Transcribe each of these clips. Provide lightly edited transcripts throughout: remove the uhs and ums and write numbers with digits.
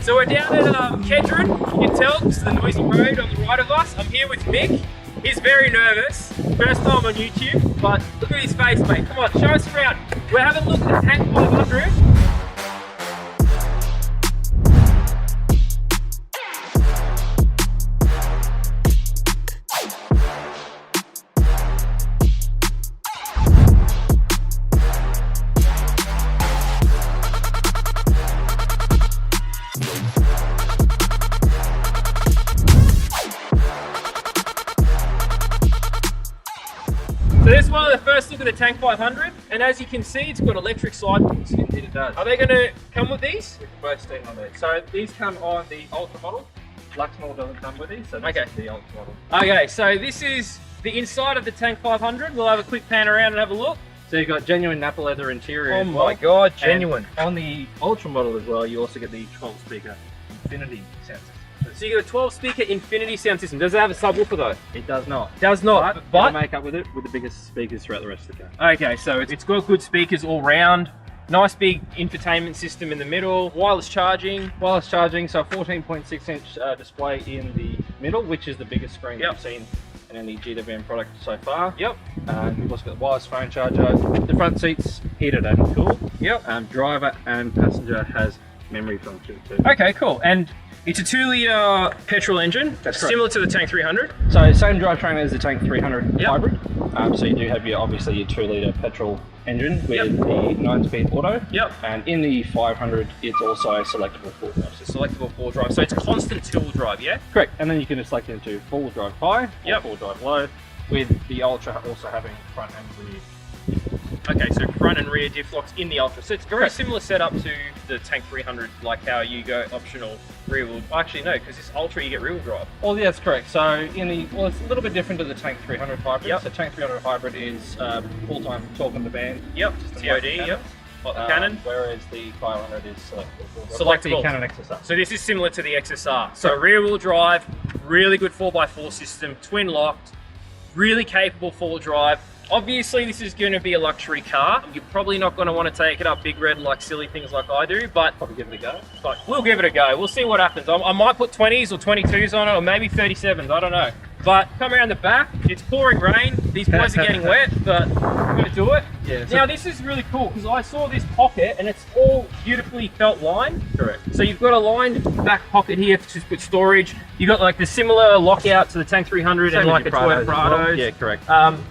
So we're down at Kedron. You can tell it's the noisy road on the right of us. I'm here with Mick. He's very nervous. First time on YouTube, but look at his face, mate. Come on, show us around. We're having a look at the Tank 500. So this is one of the first look at the Tank 500, and as you can see, it's got electric sidewalls. Indeed it does. Are they going to come with these? We can both stand on these. So these come on the Ultra model. Lux model doesn't come with these, so this is the Ultra model. Okay, so this is the inside of the Tank 500. We'll have a quick pan around and have a look. So you've got genuine Napa leather interior. Oh my god, genuine. And on the Ultra model as well, you also get the 12 speaker infinity sensors. So you got a 12 speaker infinity sound system. Does it have a subwoofer though? It does not. Does not, but make up with it with the biggest speakers throughout the rest of the car. Okay, so it's got good speakers all round. Nice big infotainment system in the middle. Wireless charging. Wireless charging, so a 14.6 inch display in the middle, which is the biggest screen that you've seen in any GWM product so far. Yep. We've also got the wireless phone charger. The front seats heated and cooled. Yep. Driver and passenger has memory function too. Okay, cool. And it's a 2-litre petrol engine. That's correct. Similar to the Tank 300. So same drivetrain as the Tank 300 Yep. hybrid. So you do have obviously your 2-litre petrol engine with the 9-speed auto. Yep. And in the 500, it's also selectable 4-drive. So selectable 4-drive. So it's constant 2-wheel drive, yeah? Correct. And then you can just select into 4-wheel drive high or 4-wheel drive low, with the Ultra also having front and rear. Okay, so front and rear diff locks in the Ultra. So it's very similar setup to the Tank 300, like how you go optional rear wheel. Actually, no, because this Ultra you get rear wheel drive. Oh, yeah, that's correct. So it's a little bit different to the Tank 300 hybrid. Yep. So Tank 300 hybrid is full-time torque on the band. Yep, TOD, yep. Like the Canon. Whereas the 500 is selectable. Selectable. Like the Canon XSR. So this is similar to the XSR. So rear wheel drive, really good 4x4 system, twin locked, really capable 4-wheel drive. Obviously, this is going to be a luxury car. You're probably not going to want to take it up big red like silly things like I do, but Probably give it a go. but we'll give it a go. We'll see what happens. I might put 20s or 22s on it, or maybe 37s. I don't know. But come around the back. It's pouring rain. These boys are getting wet, but we're going to do it. Yeah. Now, this is really cool because I saw this pocket and it's all beautifully felt lined. Correct. So you've got a lined back pocket here to put storage. You've got like the similar lockout to the Tank 300 and like a Toyota Prados. Well. Yeah, correct.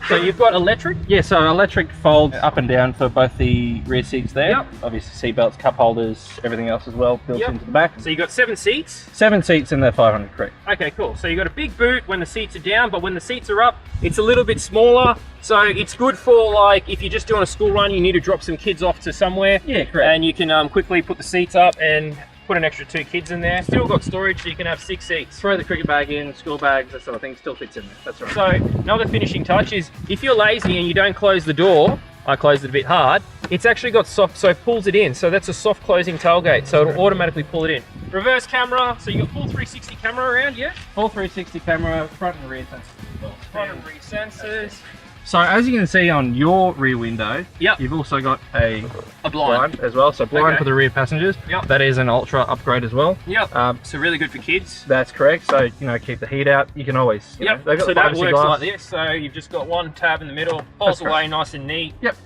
So you've got electric. Yeah, so electric folds up and down for both the rear seats there. Yep. Obviously seat belts, cup holders, everything else as well built into the back. So you've got 7 seats. 7 seats in the 500, correct. Okay, cool. So you've got a big boot when the seats are down, but when the seats are up, it's a little bit smaller. So it's good for like, if you're just doing a school run, you need to drop some kids off to somewhere. Yeah, correct. And you can quickly put the seats up and put an extra 2 kids in there. Still got storage, so you can have 6 seats. Throw the cricket bag in, school bags, that sort of thing, still fits in there. That's right. So another finishing touch is, if you're lazy and you don't close the door, I closed it a bit hard, it's actually got soft, so it pulls it in. So that's a soft closing tailgate, so it'll automatically pull it in. Reverse camera, so you got full 360 camera around, yeah? Full 360 camera, front and rear sensors. Front and rear sensors. So as you can see on your rear window, Yep. you've also got a blind as well. So blind for the rear passengers. Yep. That is an Ultra upgrade as well. Yep. So really good for kids. That's correct. So keep the heat out. You can always. You know, they've got so that privacy works glass. like this. So you've just got one tab in the middle, pulls away nice and neat. Yep.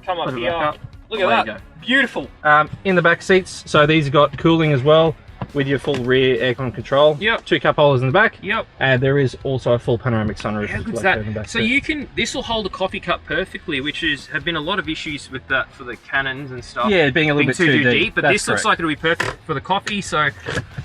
Come up Put it here. back up. Look Away at you that. Beautiful. In the back seats, so these have got cooling as well, with your full rear aircon control. Yep. 2 cup holders in the back. Yep. And there is also a full panoramic sunroof. How good's in the that? back So seat. this will hold a coffee cup perfectly, which have been a lot of issues with that for the Canons and stuff. Yeah, being a little bit too deep. But this looks like it'll be perfect for the coffee. So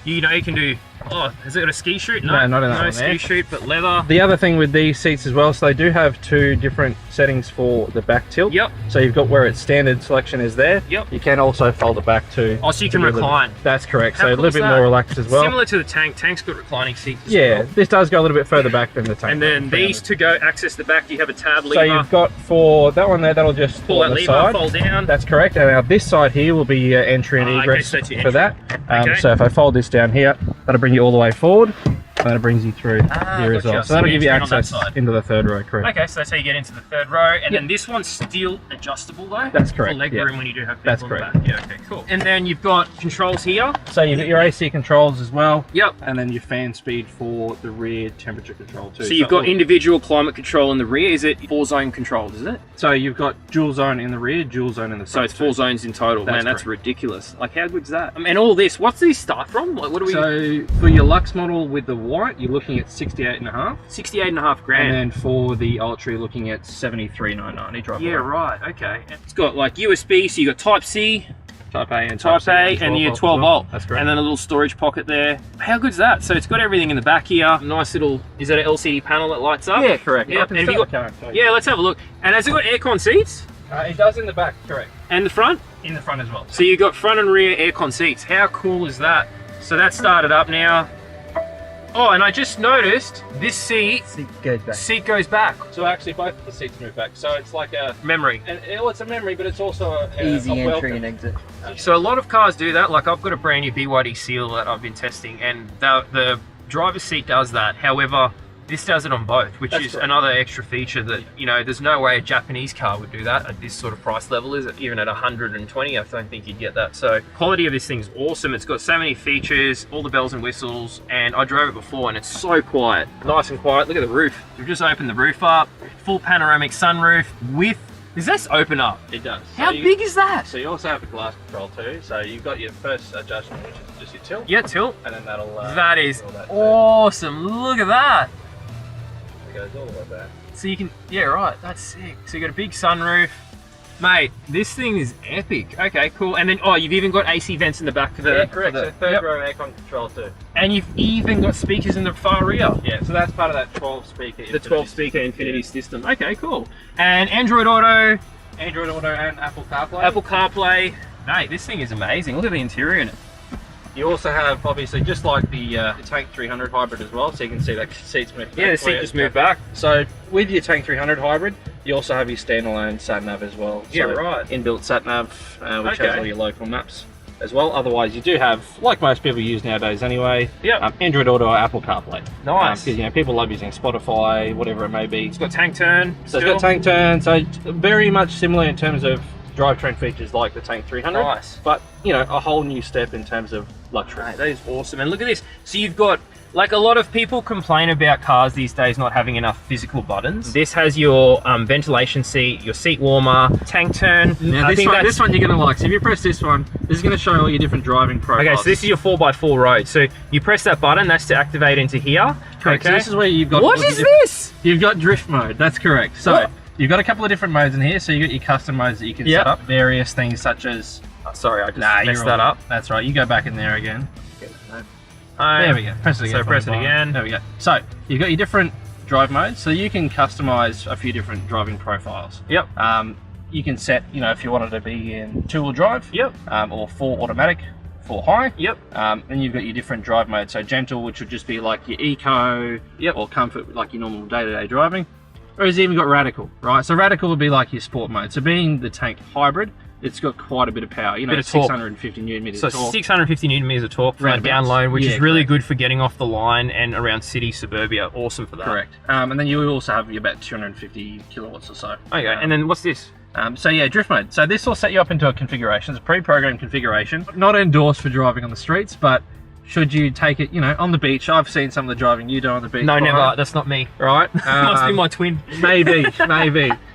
you can do. Oh, has it got a ski chute? No, not in that one ski there. chute, but leather. The other thing with these seats as well, so they do have 2 different settings for the back tilt. Yep. So you've got where its standard selection is there. Yep. You can also fold it back to. Oh, so you can recline. That's correct. How So a cool little is bit that? more relaxed as well. Similar to the Tank. Tank's got reclining seats as Yeah, well. this does go a little bit further back than the Tank. And then these to go access the back, you have a tab lever. So you've got for that one there, that'll just pull that on the lever, side. fold down. That's correct. And now this side here will be your entry and Okay, egress so it's your for that. Okay. So if I fold this down here, that'll bring you all the way forward. And then it brings you through here as well. So that'll give you access into the third row, correct? Okay, so that's how you get into the third row. And then this one's still adjustable though? That's correct. For leg room when you do have people That's in correct. the back. Yeah, okay, cool. And then you've got controls here. So you've got your AC controls as well. Yep. And then your fan speed for the rear temperature control too. So you've got individual climate control in the rear. Is it 4-zone controlled, is it? So you've got dual zone in the rear, dual zone in the front. So it's 4 zones in total. That's Man, that's correct. ridiculous. Like, how good's that? And all this, what's these start from? Like, what do we... So for your Lux model with the white, you're looking at 68.5. 68.5 grand. And then for the Ultra, you're looking at 73,990 drive. Yeah, right, okay. It's got like USB, so you got Type C, Type A and Type A, and your 12 volt. That's correct. And then a little storage pocket there. How good's that? So it's got everything in the back here. Nice little, is that an LCD panel that lights up? Yeah, correct. Yeah, and have you got, yeah, let's have a look. And has it got aircon seats? It does in the back, correct. And the front? In the front as well. So you got front and rear aircon seats. How cool is that? So that's started up now. Oh, and I just noticed this seat goes back. So actually both of the seats move back. So it's like a Memory. and it's a memory, but it's also Easy a entry and exit. So a lot of cars do that. Like I've got a brand new BYD Seal that I've been testing, and the driver's seat does that. However, this does it on both, which That's is correct. another extra feature that, you know, there's no way a Japanese car would do that at this sort of price level, is it? Even at 120, I don't think you'd get that. So quality of this thing's awesome. It's got so many features, all the bells and whistles, and I drove it before and it's so quiet. Nice and quiet. Look at the roof. We've just opened the roof up. Full panoramic sunroof with, does this open up? It does. How big is that? So you also have the glass control too. So you've got your first adjustment, which is just your tilt. Yeah, tilt. And then that'll... That is all that awesome. Look at that. It goes all the way back. So you can, yeah, right, that's sick. So you got a big sunroof. Mate, this thing is epic. Okay, cool. And then, oh, you've even got AC vents in the back for the... Yeah, correct. for the- So third yep. row aircon control too. And you've even got speakers in the far rear. Yeah, so that's part of that 12 speaker. The 12 speaker Infinity system. Okay, cool. And Android Auto, Android Auto and Apple CarPlay. Apple CarPlay. Mate, this thing is amazing. Look at the interior in it. You also have, obviously, just like the Tank 300 Hybrid as well, so you can see that seats move back. Yeah, the seat just moved back. So with your Tank 300 Hybrid, you also have your standalone sat-nav as well. Yeah, so right. Inbuilt sat-nav, which Okay. has all your local maps as well. Otherwise, you do have, like most people use nowadays anyway, Yep. Android Auto or Apple CarPlay. Nice. Because, you know, people love using Spotify, whatever it may be. It's got tank turn. So it's got tank turn, so very much similar in terms of drivetrain features like the Tank 300. Nice. But, you know, a whole new step in terms of luxury. Mate, that is awesome. And look at this. So you've got, like, a lot of people complain about cars these days not having enough physical buttons. This has your ventilation seat, your seat warmer, tank turn. Now this one you're going to like. So if you press this one, this is going to show all your different driving profiles. Okay, so this is your 4x4 road. So you press that button, that's to activate into here. Correct. So Okay. this is where you've got... What is this? You've got drift mode, that's correct. So What? you've got a couple of different modes in here. So you got your custom modes that you can Yep. set up. Various things such as... Sorry, I just Nah, messed you're that all up. good. That's right, you go back in there again. Home. There we go, press it again. So press it again. There we go. So you've got your different drive modes. So you can customize a few different driving profiles. Yep. You can set, you know, if you wanted to be in two-wheel drive. Yep. Or full automatic, full high. Yep. Then you've got your different drive modes. So gentle, which would just be like your eco, Yep. or comfort, like your normal day-to-day driving. Whereas you even got radical, right? So radical would be like your sport mode. So being the Tank Hybrid, it's got quite a bit of power. You know, Bit of torque. 650 newton meters So of torque. 650 newton meters of torque for a Roundabouts. down low, which Yeah, is really correct. good for getting off the line and around city, suburbia. Awesome for that. Correct. And then you also have about 250 kilowatts or so. Okay, and then what's this? So yeah, drift mode. So this will set you up into a configuration. It's a pre-programmed configuration. Not endorsed for driving on the streets, but should you take it, you know, on the beach? I've seen some of the driving you do on the beach. No, Brian. never. That's not me. Right? Must be my twin. Maybe.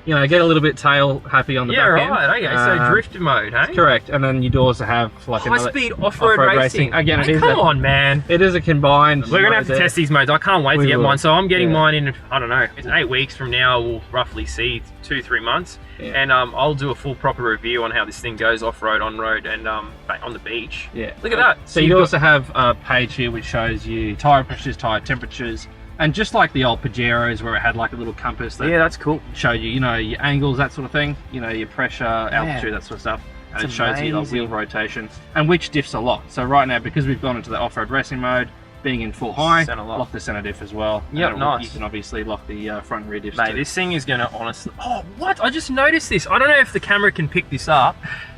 You know, get a little bit tail happy on the Yeah, back end. right. Okay, so drift mode, hey? Correct. And then you do also have like High speed off-road racing. Again, Hey, it is come on, man. It is a combined. We're gonna have to test these modes. I can't wait to We get will. mine. So I'm getting Yeah. mine in, I don't know, it's 8 weeks from now. We'll roughly see 2-3 months, Yeah. and I'll do a full proper review on how this thing goes off road, on road, and on the beach. Yeah. Look at that. So you've you got- also have a page here which shows you tire pressures, tire temperatures, and just like the old Pajeros where it had like a little compass that Yeah, that's cool. showed you, you know, your angles, that sort of thing, you know, your pressure, altitude, that sort of stuff. And It's it shows you like amazing. wheel rotation and which diffs a lot. So right now, because we've gone into the off-road racing mode, being in full high, Center lock. lock the center diff as well. Yep, And nice. You can obviously lock the front and rear diffs Mate, too. this thing is gonna honestly... Oh, what? I just noticed this. I don't know if the camera can pick this up,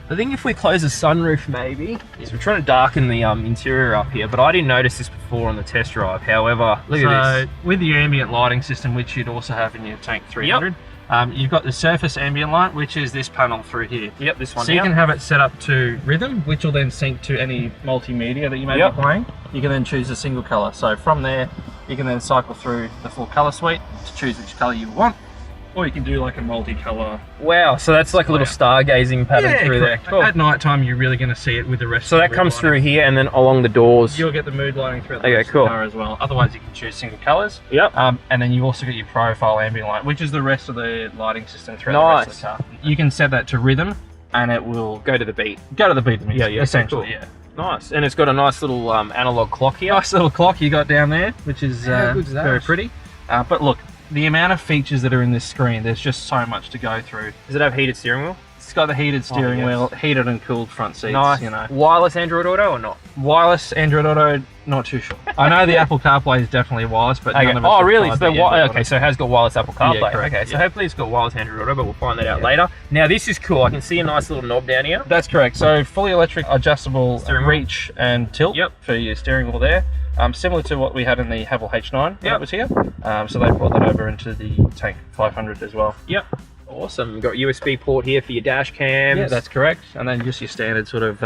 I think if we close the sunroof maybe, is we're trying to darken the interior up here, but I didn't notice this before on the test drive. However, look at this. With your ambient lighting system, which you'd also have in your Tank 300, you've got the surface ambient light, which is this panel through here. Yep, this one. So you can have it set up to rhythm, which will then sync to any multimedia that you may be playing. You can then choose a single color. So from there, you can then cycle through the full color suite to choose which color you want. Or you can do like a multi-color. Wow, so that's like a little stargazing pattern through correct. there. Cool. At night time, you're really going to see it with the rest. So of that the comes mood through here and then along the doors. You'll get the mood lighting through the rest of cool. the car as well. Otherwise, you can choose single colors. Yep. And then you've also got your profile ambient light, which is the rest of the lighting system throughout the rest of the car. You can set that to rhythm, and it will go to the beat. Go to the beat of the music, yeah, essentially. Cool. Yeah. Nice, and it's got a nice little analog clock here. Nice little clock you got down there, which is very pretty. But look, the amount of features that are in this screen, there's just so much to go through. Does it have heated steering wheel? It's got the heated steering wheel, heated and cooled front seats. Nice. You know. Wireless Android Auto or not? Wireless Android Auto, not too sure. I know the Apple CarPlay is definitely wireless, but none of us really? have So tried okay, so it has got wireless Apple CarPlay. Yeah, correct, okay, so hopefully it's got wireless Android Auto, but we'll find that out later. Now this is cool. I can see a nice little knob down here. That's correct. So fully electric, adjustable steering reach and tilt for your steering wheel there. Similar to what we had in the Havel H9 that was here. So they brought that over into the Tank 500 as well. Yep. Awesome. You've got USB port here for your dash cams. Yeah, that's correct. And then just your standard sort of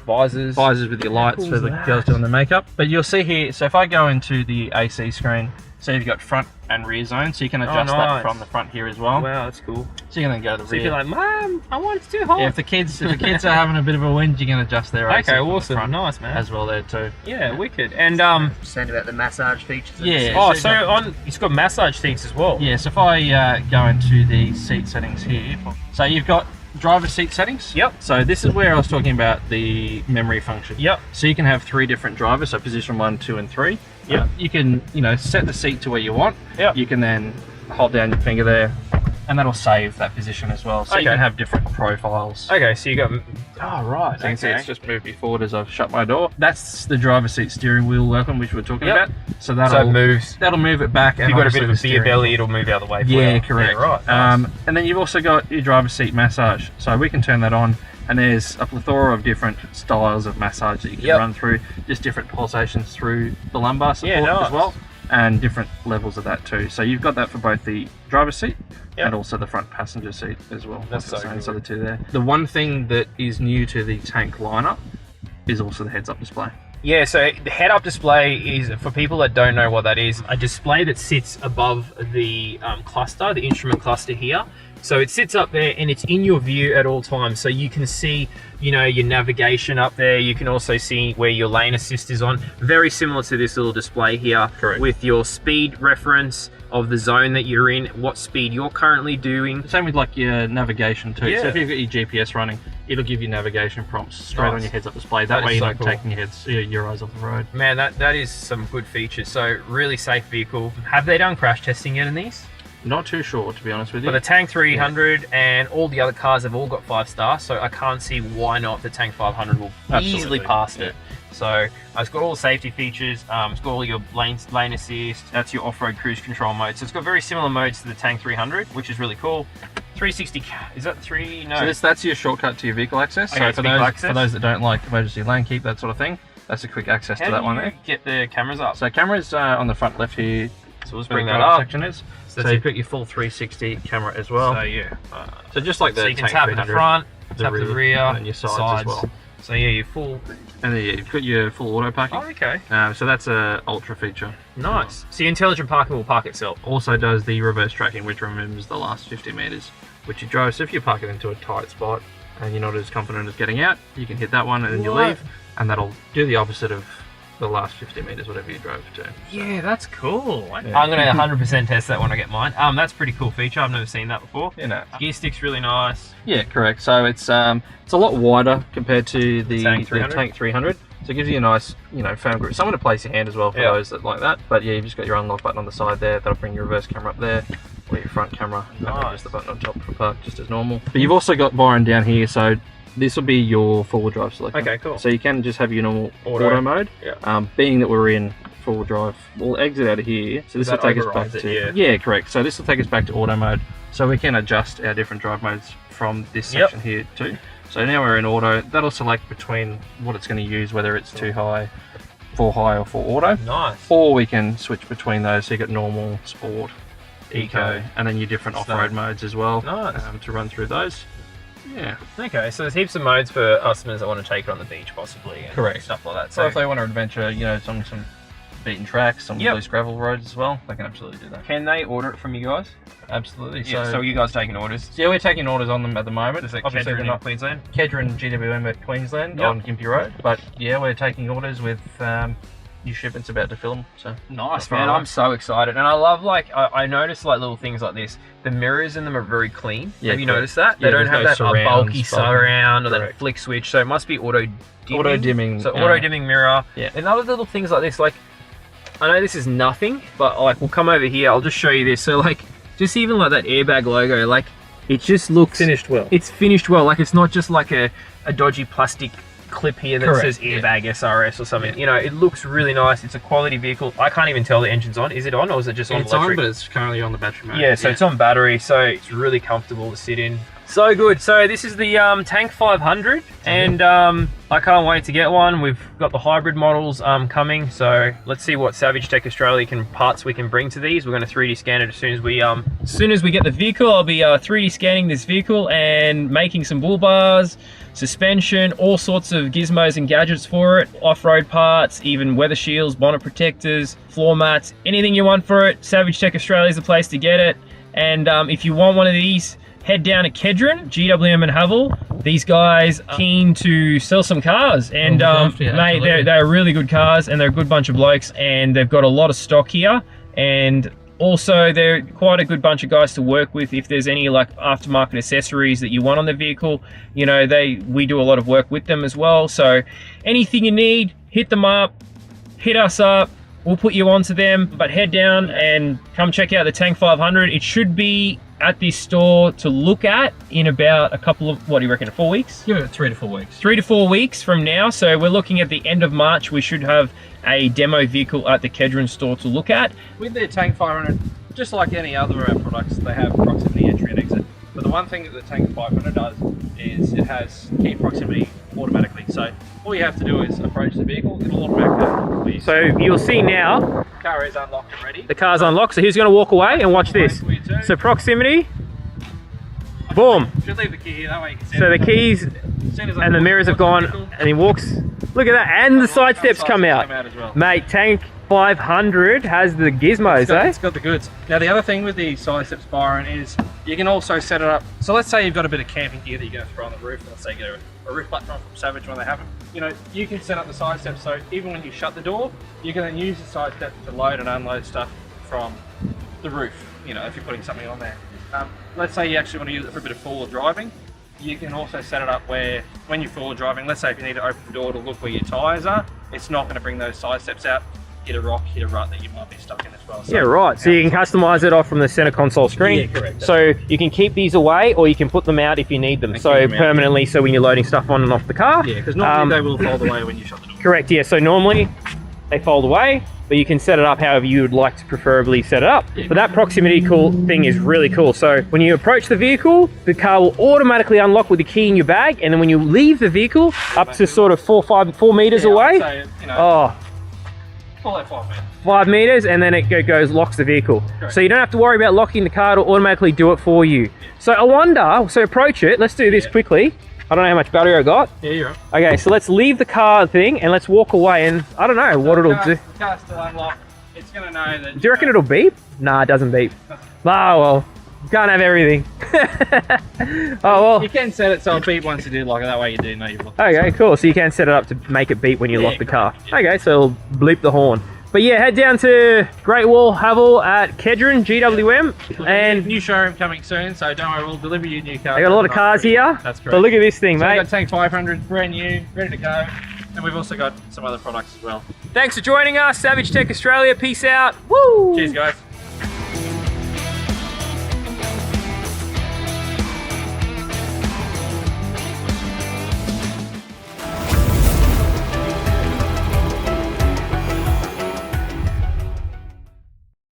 visors with your lights for the girls doing the makeup. But you'll see here, so if I go into the AC screen, so you've got front and rear zone, so you can adjust that from the front here as well. Wow, that's cool. So you can then go to the rear. So you're like, Mum, I want it too hot. Yeah, if the kids are having a bit of a wind, you can adjust their AC. Okay, awesome. Nice, man. As well there too. Yeah, wicked. And saying about the massage features. Yeah. Oh, so it's got massage seats as well. Yeah, so if I go into the seat settings here, so you've got driver seat settings. Yep. So this is where I was talking about the memory function. Yep. So you can have 3 different drivers, so position 1, 2, and 3. Yep. You can, set the seat to where you want. Yep. You can then hold down your finger there, and that'll save that position as well. So you can have different profiles. Okay, so you got. Oh right. So you can see it's just moved me forward as I've shut my door. That's the driver's seat steering wheel welcome, which we're talking about. So that'll move it back. If you've got a bit of a beer belly, it'll move out of the way for you. Yeah, correct. Yeah, right. Nice. And then you've also got your driver's seat massage. So we can turn that on. And there's a plethora of different styles of massage that you can run through, just different pulsations through the lumbar support as well, and different levels of that too. So you've got that for both the driver's seat and also the front passenger seat as well. That's so cool. So the two there. The one thing that is new to the Tank lineup is also the heads-up display. Yeah, so the head-up display is, for people that don't know what that is, a display that sits above the cluster, the instrument cluster here. So it sits up there and it's in your view at all times. So you can see, your navigation up there. You can also see where your lane assist is on. Very similar to this little display here. Correct. With your speed reference of the zone that you're in, what speed you're currently doing. Same with like your navigation too. Yeah. So if you've got your GPS running, it'll give you navigation prompts straight on your heads-up display. That way you're not taking your eyes off the road. Man, that is some good features. So really safe vehicle. Have they done crash testing yet in these? Not too sure, to be honest with you. But the Tank 300 and all the other cars have all got 5-star, so I can't see why not the Tank 500 will easily pass it. So it's got all the safety features. It's got all your lane assist. That's your off-road cruise control mode. So it's got very similar modes to the Tank 300, which is really cool. 360, is that 3? No. So that's your shortcut to your vehicle access. Okay, so for those that don't like emergency lane keep, that sort of thing, that's a quick access to that one there. Get the cameras up? So cameras on the front left here. So let's bring that up. Section is. So you've got your full 360 camera as well. So yeah. So just like the so you can Tank tap 300, the front, tap the rear, and your sides as well. So yeah, you're full. And then you've got your full auto parking. Oh, okay. So that's a ultra feature. Nice. So your intelligent parking will park itself. Also does the reverse tracking, which removes the last 50 meters, which you drove. So if you park it into a tight spot and you're not as confident as getting out, you can hit that one and then you leave, and that'll do the opposite of the last 50 meters, whatever you drove to. Yeah, that's cool. Yeah. I'm gonna 100% test that when I get mine. That's a pretty cool feature. I've never seen that before. Gear stick's really nice. Yeah, correct. So it's a lot wider compared to the Tank 300. Tank 300. So it gives you a nice, firm grip. Somewhere to place your hand as well for those that like that. But yeah, you've just got your unlock button on the side there. That'll bring your reverse camera up there, or your front camera. And then just the button on top for park, just as normal. But you've also got Byron down here, so this will be your four-wheel drive selection. Okay, cool. So you can just have your normal auto mode. Yeah. Being that we're in four-wheel drive, we'll exit out of here. So this will take us back to correct. So this will take us back to auto mode. So we can adjust our different drive modes from this section here too. So now we're in auto. That'll select between what it's going to use, whether it's 2 high, 4 high or 4 auto. Nice. Or we can switch between those. So you got normal, sport, eco, and then your different off-road modes as well. Nice. To run through those. Yeah. Okay, so there's heaps of modes for customers that want to take it on the beach possibly. And correct. Stuff like that. So if they want to adventure, you know, some beaten tracks, some loose gravel roads as well, they can absolutely do that. Can they order it from you guys? Absolutely. Yeah, so you guys taking orders? So yeah, we're taking orders on them at the moment. Is it Obviously Kedron in Queensland? Kedron GWM at Queensland on Gympie Road. But yeah, we're taking orders with new shipments about to fill them. So nice, man. I'm so excited. And I love, like, I noticed like little things like this. The mirrors in them are very clean. Yeah, have you noticed that? Yeah, they don't have that bulky surround or that correct. flick switch. So it must be auto dimming. Auto dimming. So auto dimming mirror. Yeah. And other little things like this, like, I know this is nothing, but like, we'll come over here. I'll just show you this. So like, just even like that airbag logo, like, it just looks finished well. It's finished well. Like, it's not just like a dodgy plastic clip here that correct. says airbag SRS or something. You know, it looks really nice. It's a quality vehicle. I can't even tell the engine's on. Is it on, or is it just on electric? It's on, but it's currently on the battery mode. Yeah, so it's on battery, so it's really comfortable to sit in. So good. So this is the Tank 500, and I can't wait to get one. We've got the hybrid models coming, so let's see what Savage Tech Australia parts we can bring to these. We're going to 3D scan it as soon as we get the vehicle. I'll be 3D scanning this vehicle and making some bull bars, suspension, all sorts of gizmos and gadgets for it, off-road parts, even weather shields, bonnet protectors, floor mats, anything you want for it. Savage Tech Australia is the place to get it. And if you want one of these, head down to Kedron, GWM and Havel. These guys are keen to sell some cars, and mate, they're really good cars, and they're a good bunch of blokes, and they've got a lot of stock here, and also they're quite a good bunch of guys to work with if there's any like aftermarket accessories that you want on the vehicle. You know, we do a lot of work with them as well, so anything you need, hit them up, hit us up. We'll put you onto them, but head down and come check out the Tank 500. It should be at this store to look at in about a couple of, what do you reckon, 4 weeks? Yeah, 3 to 4 weeks. 3 to 4 weeks from now. So we're looking at the end of March. We should have a demo vehicle at the Kedron store to look at. With their Tank 500, just like any other of our products, they have proximity entry and exit. But the one thing that the Tank 500 does is it has key proximity automatically. So all you have to do is approach the vehicle, it'll automatically. So you'll see now, the car is unlocked and ready. The car's unlocked, so he's going to walk away and watch this. So proximity, boom. Should leave the key here, that way you can see so the keys and the mirrors have gone, and he walks. Look at that, and the side steps come out. As well. Mate, Tank 500 has the gizmos, It's got the goods. Now the other thing with the side steps, Byron, is you can also set it up. So let's say you've got a bit of camping gear that you're going to throw on the roof. Let's say you get a roof platform from Savage when they have them. You know, you can set up the side steps so even when you shut the door, you can then use the side steps to load and unload stuff from the roof. You know, if you're putting something on there. Let's say you actually want to use it for a bit of forward driving. You can also set it up where when you're forward driving, let's say if you need to open the door to look where your tyres are, it's not going to bring those side steps out. Hit a rock, hit a rut that you might be stuck in as well. So, yeah, right. So you can customize it off from the center console screen. Yeah, correct. So you can keep these away, or you can put them out if you need them. So permanently, so when you're loading stuff on and off the car. Yeah, because normally they will fold away when you shut the door. Correct, yeah. So normally they fold away, but you can set it up however you would like to preferably set it up. Yeah. But that proximity thing is really cool. So when you approach the vehicle, the car will automatically unlock with the key in your bag, and then when you leave the vehicle, up to sort of 4 meters away. So, you know, call that 5 meters. 5 meters, and then it goes locks the vehicle. Correct. So you don't have to worry about locking the car, it'll automatically do it for you. So I wonder, so approach it, let's do this quickly. I don't know how much battery I got. Yeah, you're right. Okay, so let's leave the car thing and let's walk away, and I don't know what it'll do. The car's still unlocked. It's going to know that... Do you reckon it'll beep? Nah, it doesn't beep. Ah, well, can't have everything. Oh, well. You can set it so it'll beep once you do like that way you do know you've locked it. Okay, cool. So you can set it up to make it beep when you lock the car. Yeah. Okay, so it'll bleep the horn. But yeah, head down to Great Wall Havel at Kedron, GWM. And new showroom coming soon, so don't worry, we'll deliver you new cars. they got a lot of cars here. That's correct. But look at this thing, So mate. we've got Tank 500, brand new, ready to go. And we've also got some other products as well. Thanks for joining us, Savage Tech Australia. Peace out. Woo! Cheers, guys.